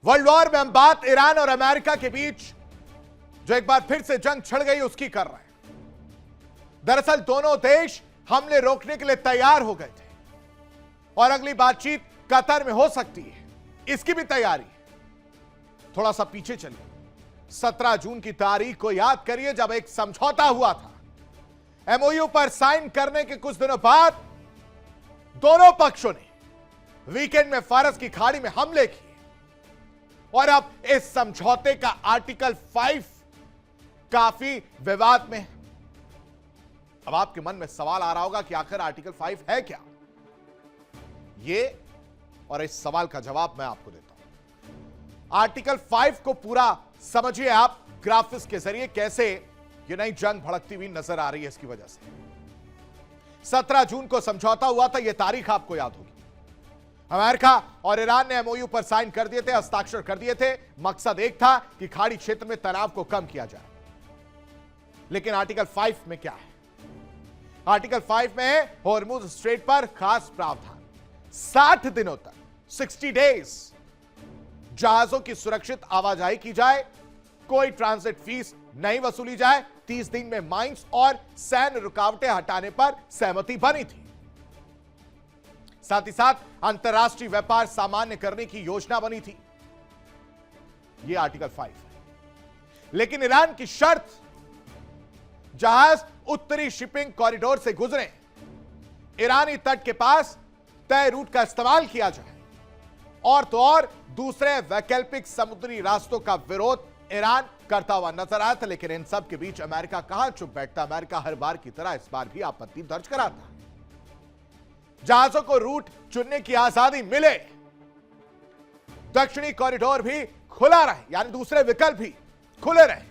World war में हम बात ईरान और अमेरिका के बीच जो एक बार फिर से जंग छिड़ गई उसकी कर रहे हैं। दरअसल दोनों देश हमले रोकने के लिए तैयार हो गए थे और अगली बातचीत कतर में हो सकती है, इसकी भी तैयारी है। थोड़ा सा पीछे चलिए, 17 जून की तारीख को याद करिए जब एक समझौता हुआ था। एमओयू पर साइन करने के कुछ दिनों बाद दोनों पक्षों ने वीकेंड में फारस की खाड़ी में हमले किए और अब इस समझौते का आर्टिकल 5 काफी विवाद में है। अब आपके मन में सवाल आ रहा होगा कि आखिर आर्टिकल 5 है क्या? ये और इस सवाल का जवाब मैं आपको देता हूं। आर्टिकल 5 को पूरा समझिए आप ग्राफिक्स के जरिए कैसे ये नई जंग भड़कती हुई नजर आ रही है। इसकी वजह से 17 जून को समझौता हुआ था, यह तारीख आपको याद होगी। अमेरिका और ईरान ने एमओयू पर साइन कर दिए थे, हस्ताक्षर कर दिए थे। मकसद एक था कि खाड़ी क्षेत्र में तनाव को कम किया जाए। लेकिन आर्टिकल 5 में क्या है? आर्टिकल 5 में हॉर्मुज स्ट्रेट पर खास प्रावधान, 60 दिनों तक 60 डेज जहाजों की सुरक्षित आवाजाही की जाए, कोई ट्रांजिट फीस नहीं वसूली जाए, 30 दिन में माइंस और सैन्य रुकावटें हटाने पर सहमति बनी थी। साथ ही साथ अंतरराष्ट्रीय व्यापार सामान्य करने की योजना बनी थी। यह आर्टिकल 5 है। लेकिन ईरान की शर्त, जहाज उत्तरी शिपिंग कॉरिडोर से गुजरे, ईरानी तट के पास तय रूट का इस्तेमाल किया जाए और तो और दूसरे वैकल्पिक समुद्री रास्तों का विरोध ईरान करता हुआ नजर आया था। लेकिन इन सब के बीच अमेरिका कहां चुप बैठता? अमेरिका हर बार की तरह इस बार भी आपत्ति दर्ज कराता। जहाजों को रूट चुनने की आजादी मिले, दक्षिणी कॉरिडोर भी खुला रहे, यानी दूसरे विकल्प भी खुले रहे,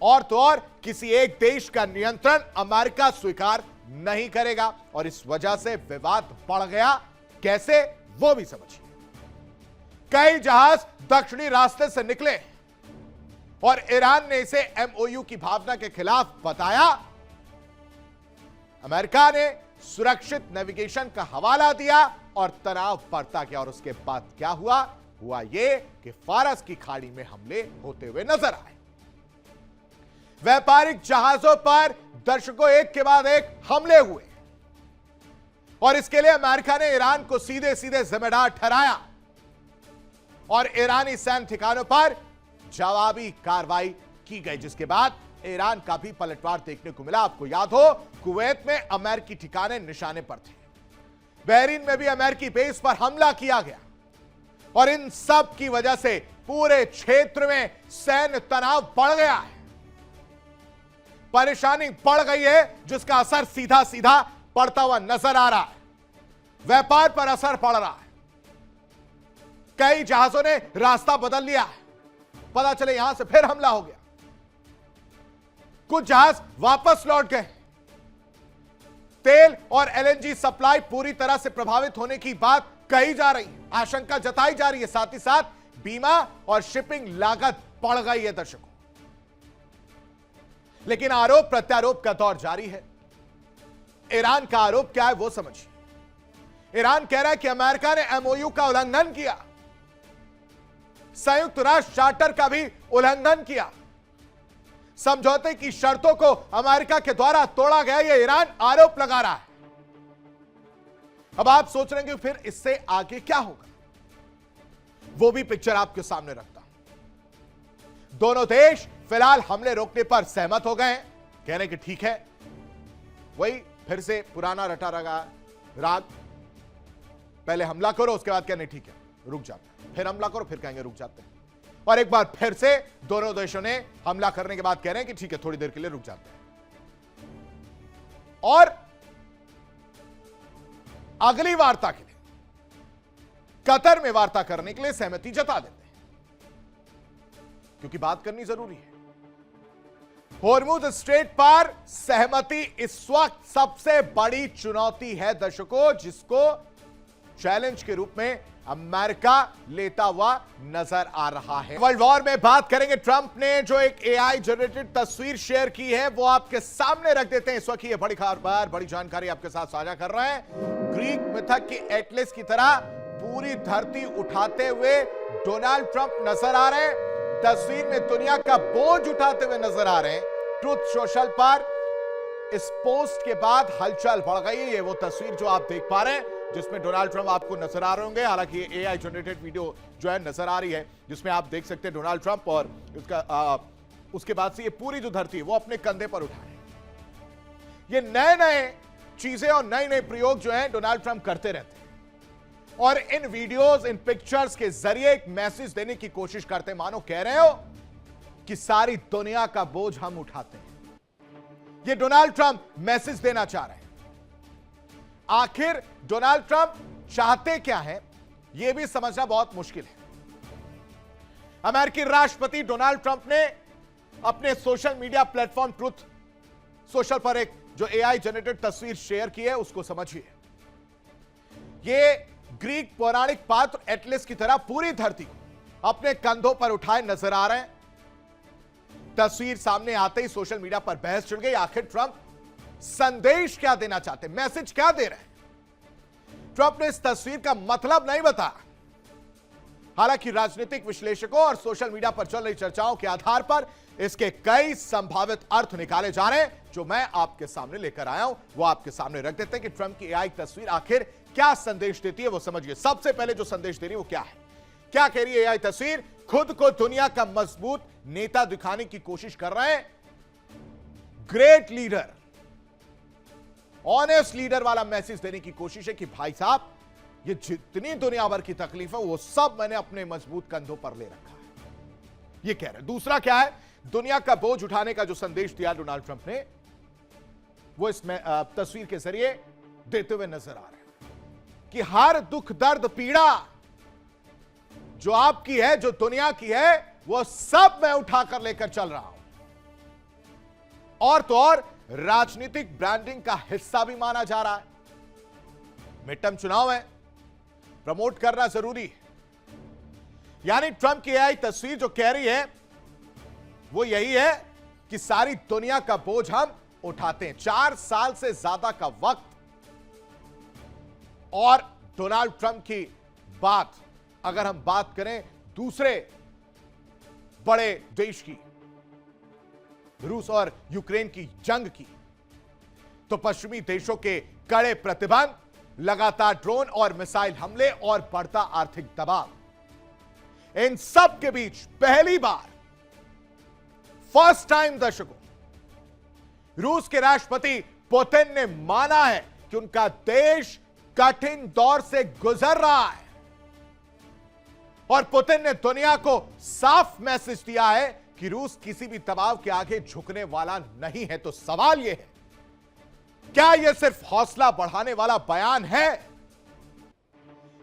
और तो और किसी एक देश का नियंत्रण अमेरिका स्वीकार नहीं करेगा। और इस वजह से विवाद बढ़ गया। कैसे, वो भी समझिए। कई जहाज दक्षिणी रास्ते से निकले और ईरान ने इसे एमओयू की भावना के खिलाफ बताया। अमेरिका ने सुरक्षित नेविगेशन का हवाला दिया और तनाव बढ़ता गया। और उसके बाद क्या हुआ? हुआ यह कि फारस की खाड़ी में हमले होते हुए नजर आए। व्यापारिक जहाजों पर दर्शकों एक के बाद एक हमले हुए और इसके लिए अमेरिका ने ईरान को सीधे सीधे जिम्मेदार ठहराया और ईरानी सैन्य ठिकानों पर जवाबी कार्रवाई की गई, जिसके बाद ईरान का भी पलटवार देखने को मिला। आपको याद हो, कुवैत में अमेरिकी ठिकाने निशाने पर थे, बहरीन में भी अमेरिकी बेस पर हमला किया गया और इन सब की वजह से पूरे क्षेत्र में सैन्य तनाव बढ़ गया है, परेशानी बढ़ गई है, जिसका असर सीधा सीधा पड़ता हुआ नजर आ रहा है। व्यापार पर असर पड़ रहा है। कई जहाजों ने रास्ता बदल लिया है, पता चले यहां से फिर हमला हो गया। कुछ जहाज वापस लौट गए। तेल और एलएनजी सप्लाई पूरी तरह से प्रभावित होने की बात कही जा रही है, आशंका जताई जा रही है। साथ ही साथ बीमा और शिपिंग लागत बढ़ गई है दर्शकों। लेकिन आरोप प्रत्यारोप का दौर जारी है। ईरान का आरोप क्या है वो समझिए। ईरान कह रहा है कि अमेरिका ने एमओयू का उल्लंघन किया, संयुक्त राष्ट्र चार्टर का भी उल्लंघन किया, समझौते की शर्तों को अमेरिका के द्वारा तोड़ा गया, यह ईरान आरोप लगा रहा है। अब आप सोच रहे हैं कि फिर इससे आगे क्या होगा, वो भी पिक्चर आपके सामने रखता हूं। दोनों देश फिलहाल हमले रोकने पर सहमत हो गए, कह रहे कि ठीक है। वही फिर से पुराना रटा रगा राग, पहले हमला करो उसके बाद कहने ठीक है रुक जाते हैं, फिर हमला करो फिर कहेंगे रुक जाते हैं, और एक बार फिर से दोनों देशों ने हमला करने के बाद कह रहे हैं कि ठीक है थोड़ी देर के लिए रुक जाते हैं, और अगली वार्ता के लिए कतर में वार्ता करने के लिए सहमति जता देते हैं, क्योंकि बात करनी जरूरी है। हॉर्मुज स्ट्रेट पर सहमति इस वक्त सबसे बड़ी चुनौती है दर्शकों, जिसको चैलेंज के रूप में अमेरिका लेता हुआ नजर आ रहा है। वर्ल्ड वॉर में बात करेंगे। ट्रंप ने जो एक एआई जनरेटेड तस्वीर शेयर की है वो आपके सामने रख देते हैं। इस वक्त ये बड़ी खबर, बड़ी जानकारी आपके साथ साझा कर रहे हैं। ग्रीक मिथक की एटलस की तरह पूरी धरती उठाते हुए डोनाल्ड ट्रंप नजर आ रहे हैं। तस्वीर में दुनिया का बोझ उठाते हुए नजर आ रहे हैं। ट्रुथ सोशल पर इस पोस्ट के बाद हलचल बढ़ गई है। ये वो तस्वीर जो आप देख पा रहे हैं जिसमें डोनाल्ड ट्रंप आपको नजर आ रहे होंगे। हालांकि ये एआई जनरेटेड वीडियो जो है नजर आ रही है, जिसमें आप देख सकते हैं डोनाल्ड ट्रंप और उसके बाद से ये पूरी जो धरती है वो अपने कंधे पर उठाए। ये नए नए चीजें और नए नए प्रयोग जो है डोनाल्ड ट्रंप करते रहते हैं और इन वीडियोस, इन पिक्चर्स के जरिए एक मैसेज देने की कोशिश करते हैं। मानो कह रहे हो कि सारी दुनिया का बोझ हम उठाते हैं। ये डोनाल्ड ट्रंप मैसेज देना चाह रहे हैं। आखिर डोनाल्ड ट्रंप चाहते क्या है, यह भी समझना बहुत मुश्किल है। अमेरिकी राष्ट्रपति डोनाल्ड ट्रंप ने अपने social media platform truth social पर एक जो एआई जनरेटेड तस्वीर शेयर की है, उसको समझिए। यह ग्रीक पौराणिक पात्र एटलस की तरह पूरी धरती को अपने कंधों पर उठाए नजर आ रहे हैं। तस्वीर सामने आते ही सोशल मीडिया पर बहस छिड़ गई। आखिर ट्रंप संदेश क्या देना चाहते, मैसेज क्या दे रहे हैं? ट्रंप ने इस तस्वीर का मतलब नहीं बताया। हालांकि राजनीतिक विश्लेषकों और सोशल मीडिया पर चल रही चर्चाओं के आधार पर इसके कई संभावित अर्थ निकाले जा रहे हैं, जो मैं आपके सामने लेकर आया हूं। वो आपके सामने रख देते हैं कि ट्रंप की एआई तस्वीर आखिर क्या संदेश देती है, वो समझिए। सबसे पहले जो संदेश दे रही है वो क्या है? क्या कह रही है एआई तस्वीर? खुद को दुनिया का मजबूत नेता दिखाने की कोशिश कर रहे हैं। ग्रेट लीडर, ऑनेस्ट लीडर वाला मैसेज देने की कोशिश है कि भाई साहब, ये जितनी दुनिया भर की तकलीफ है वो सब मैंने अपने मजबूत कंधों पर ले रखा है, ये कह रहे हैं। दूसरा क्या है? दुनिया का बोझ उठाने का जो संदेश दिया डोनाल्ड ट्रंप ने, वो इस तस्वीर के जरिए देते हुए नजर आ रहे हैं कि हर दुख, दर्द, पीड़ा जो आपकी है, जो दुनिया की है, वो सब मैं उठाकर लेकर चल रहा हूं। और तो और राजनीतिक ब्रांडिंग का हिस्सा भी माना जा रहा है। मिड टर्म चुनाव है, प्रमोट करना जरूरी है। यानी ट्रंप की एआई तस्वीर जो कह रही है वो यही है कि सारी दुनिया का बोझ हम उठाते हैं। 4 साल से ज्यादा का वक्त और डोनाल्ड ट्रंप की बात, अगर हम बात करें दूसरे बड़े देश की, रूस और यूक्रेन की जंग की, तो पश्चिमी देशों के कड़े प्रतिबंध, लगातार ड्रोन और मिसाइल हमले और बढ़ता आर्थिक दबाव, इन सब के बीच पहली बार, फर्स्ट टाइम दर्शकों, रूस के राष्ट्रपति पुतिन ने माना है कि उनका देश कठिन दौर से गुजर रहा है। और पुतिन ने दुनिया को साफ मैसेज दिया है कि रूस किसी भी दबाव के आगे झुकने वाला नहीं है। तो सवाल यह है, क्या यह सिर्फ हौसला बढ़ाने वाला बयान है,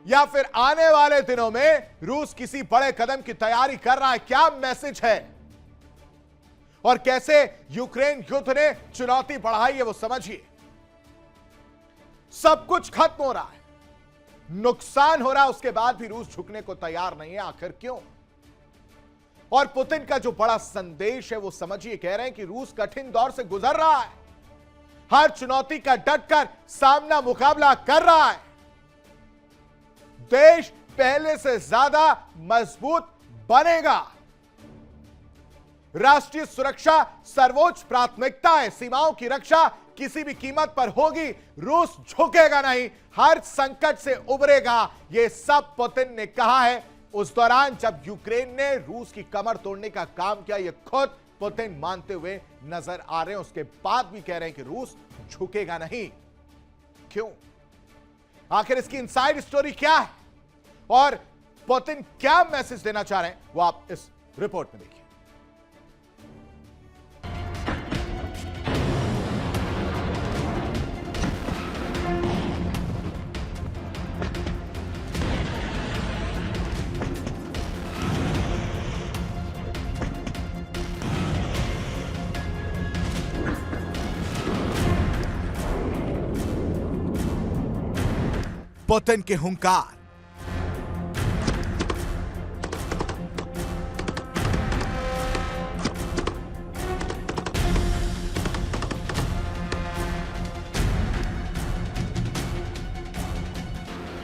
या फिर आने वाले दिनों में रूस किसी बड़े कदम की तैयारी कर रहा है? क्या मैसेज है और कैसे यूक्रेन युद्ध ने चुनौती बढ़ाई है, वो समझिए। सब कुछ खत्म हो रहा है, नुकसान हो रहा है, उसके बाद भी रूस झुकने को तैयार नहीं है। आखिर क्यों? और पुतिन का जो बड़ा संदेश है वो समझिए। कह रहे हैं कि रूस कठिन दौर से गुजर रहा है, हर चुनौती का डटकर सामना, मुकाबला कर रहा है। देश पहले से ज्यादा मजबूत बनेगा। राष्ट्रीय सुरक्षा सर्वोच्च प्राथमिकता है, सीमाओं की रक्षा किसी भी कीमत पर होगी। रूस झुकेगा नहीं, हर संकट से उबरेगा। यह सब पुतिन ने कहा है उस दौरान जब यूक्रेन ने रूस की कमर तोड़ने का काम किया। यह खुद पुतिन मानते हुए नजर आ रहे हैं। उसके बाद भी कह रहे हैं कि रूस झुकेगा नहीं। क्यों? आखिर इसकी इनसाइड स्टोरी क्या है और पुतिन क्या मैसेज देना चाह रहे हैं, वो आप इस रिपोर्ट में देखिए। पुतिन के हुंकार,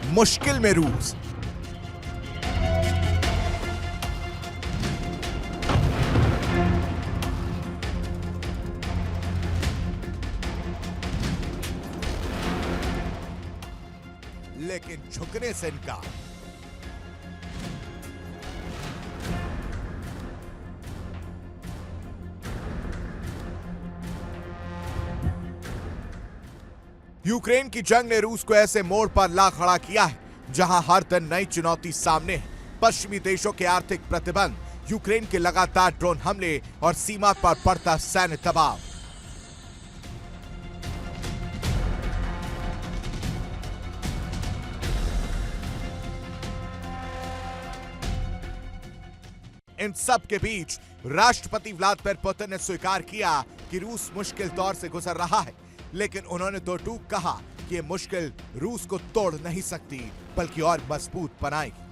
मुश्किल में रूस, लेकिन झुकने से इनकार। यूक्रेन की जंग ने रूस को ऐसे मोड़ पर ला खड़ा किया है जहां हर दिन नई चुनौती सामने है। पश्चिमी देशों के आर्थिक प्रतिबंध, यूक्रेन के लगातार ड्रोन हमले और सीमा पर बढ़ता सैन्य दबाव। इन सब के बीच राष्ट्रपति व्लादिमीर पुतिन ने स्वीकार किया कि रूस मुश्किल दौर से गुजर रहा है, लेकिन उन्होंने दो टूक कहा कि ये मुश्किल रूस को तोड़ नहीं सकती बल्कि और मजबूत बनाएगी।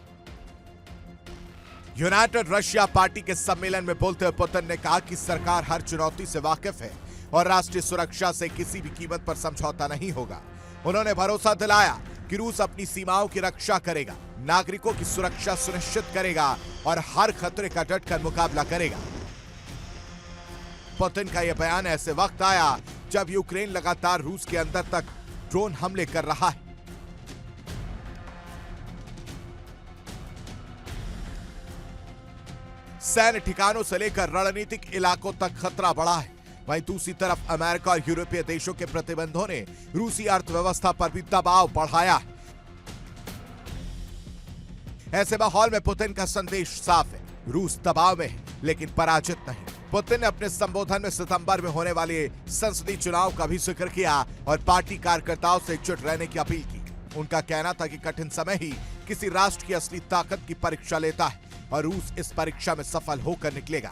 यूनाइटेड रशिया पार्टी के सम्मेलन में बोलते हुए पुतिन ने कहा कि सरकार हर चुनौती से वाकिफ है और राष्ट्रीय सुरक्षा से किसी भी कीमत पर समझौता नहीं होगा। उन्होंने भरोसा दिलाया कि रूस अपनी सीमाओं की रक्षा करेगा, नागरिकों की सुरक्षा सुनिश्चित करेगा और हर खतरे का डटकर मुकाबला करेगा। पुतिन का यह बयान ऐसे वक्त आया जब यूक्रेन लगातार रूस के अंदर तक ड्रोन हमले कर रहा है। सैन्य ठिकानों से लेकर रणनीतिक इलाकों तक खतरा बढ़ा है। वहीं दूसरी तरफ अमेरिका और यूरोपीय देशों के प्रतिबंधों ने रूसी अर्थव्यवस्था पर भी दबाव बढ़ाया है। ऐसे माहौल में पुतिन का संदेश साफ है, रूस दबाव में है लेकिन पराजित नहीं। पुतिन ने अपने संबोधन में सितंबर में होने वाले संसदीय चुनाव का भी जिक्र किया और पार्टी कार्यकर्ताओं से एकजुट रहने की अपील की। उनका कहना था कि कठिन समय ही किसी राष्ट्र की असली ताकत की परीक्षा लेता है और रूस इस परीक्षा में सफल होकर निकलेगा।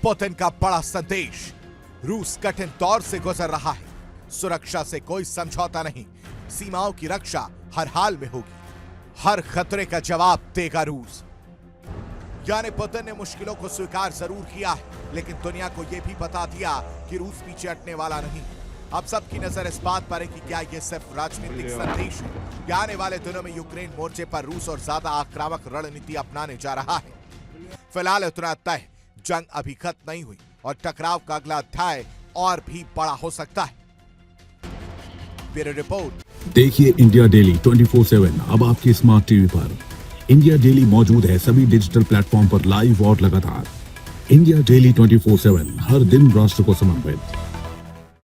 पुतिन का बड़ा संदेश, रूस कठिन दौर से गुजर रहा है, सुरक्षा से कोई समझौता नहीं, सीमाओं की रक्षा हर हाल में होगी, हर खतरे का जवाब देगा रूस। यानी पुतिन ने मुश्किलों को स्वीकार जरूर किया है, लेकिन दुनिया को यह भी बता दिया कि रूस पीछे हटने वाला नहीं। अब सबकी नजर इस बात पर है कि क्या यह सिर्फ राजनीतिक संदेश है या आने वाले दिनों में यूक्रेन मोर्चे पर रूस और ज्यादा आक्रामक रणनीति अपनाने जा रहा है। फिलहाल इतना तय, जंग अभी खत्म नहीं हुई और टकराव का अगला अध्याय और भी बड़ा हो सकता है। Bureau report. देखिए इंडिया डेली 24/7 अब आपके स्मार्ट टीवी पर। इंडिया डेली मौजूद है सभी डिजिटल प्लेटफॉर्म पर लाइव और लगातार। इंडिया डेली 24/7 हर दिन राष्ट्र को समर्पित।